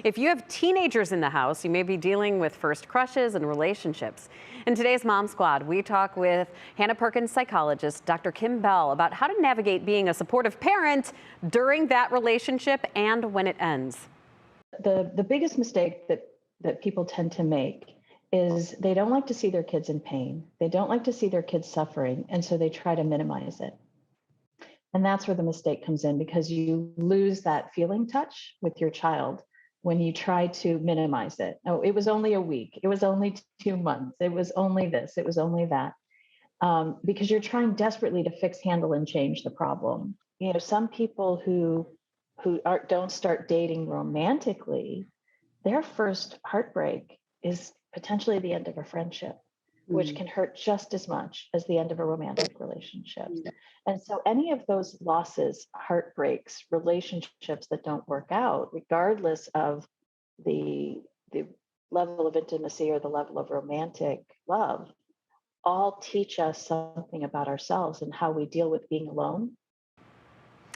If you have teenagers in the house, you may be dealing with first crushes and relationships. In today's Mom Squad, we talk with Hanna Perkins psychologist, Dr. Kim Bell, about how to navigate being a supportive parent during that relationship and when it ends. The biggest mistake that people tend to make is they don't like to see their kids in pain. They don't like to see their kids suffering, and so they try to minimize it. And that's where the mistake comes in, because you lose that feeling touch with your child when you try to minimize it. Oh, it was only a week. It was only 2 months. It was only this. It was only that. Because you're trying desperately to fix, handle, and change the problem. You know, some people who don't start dating romantically, their first heartbreak is potentially the end of a friendship, which can hurt just as much as the end of a romantic relationship. And so any of those losses, heartbreaks, relationships that don't work out, regardless of the level of intimacy or the level of romantic love, all teach us something about ourselves and how we deal with being alone.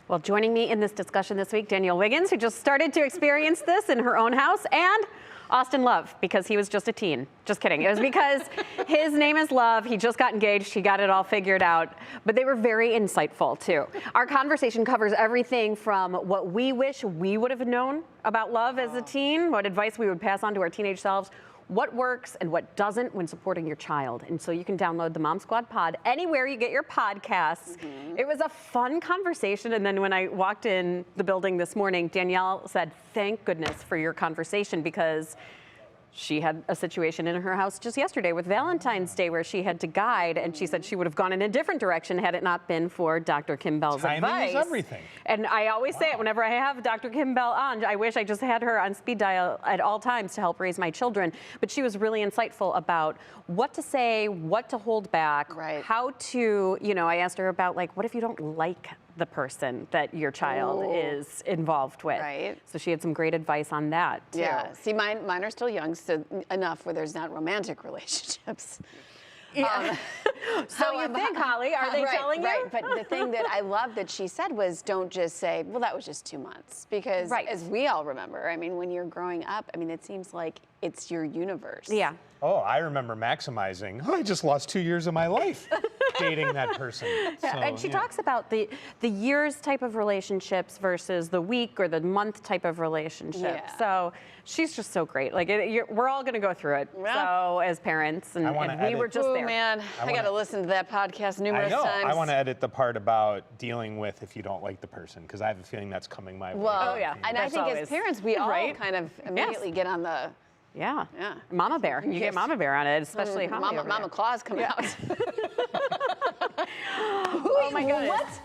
Well, joining me in this discussion this week, Danielle Wiggins, who just started to experience this in her own house, and Austin Love, because he was just a teen. Just kidding. It was because his name is Love. He just got engaged. He got it all figured out. But they were very insightful, too. Our conversation covers everything from what we wish we would have known about love as a teen, what advice we would pass on to our teenage selves, what works and what doesn't when supporting your child. And so you can download the Mom Squad pod anywhere you get your podcasts. It was a fun conversation. And then when I walked in the building this morning, Danielle said, thank goodness for your conversation, because she had a situation in her house just yesterday with Valentine's Day where she had to guide, and she said she would have gone in a different direction had it not been for Dr. Kim Bell's advice. Timing is everything. And I always say it whenever I have Dr. Kim Bell on. I wish I just had her on speed dial at all times to help raise my children. But she was really insightful about what to say, what to hold back, how to, you know, I asked her about, like, what if you don't like the person that your child is involved with. So she had some great advice on that, too. Yeah. See, mine are still young, so enough where there's not romantic relationships. Yeah. So you think, Holly, are they telling you? Right, but the thing that I love that she said was, don't just say, well, that was just 2 months. Because as we all remember, I mean, when you're growing up, I mean, it seems like it's your universe. Yeah. Oh, I remember maximizing. Oh, I just lost 2 years of my life dating that person. So, and she talks about the years type of relationships versus the week or the month type of relationship. So she's just so great. Like, we're all going to go through it. So as parents, and we were just there. Man, I got to listen to that podcast numerous times. I want to edit the part about dealing with if you don't like the person, because I have a feeling that's coming my way. Well, and I think as parents, we all kind of immediately get on the Mama Bear. You get Mama Bear on it, especially Mama Claus coming out. Oh my goodness. What?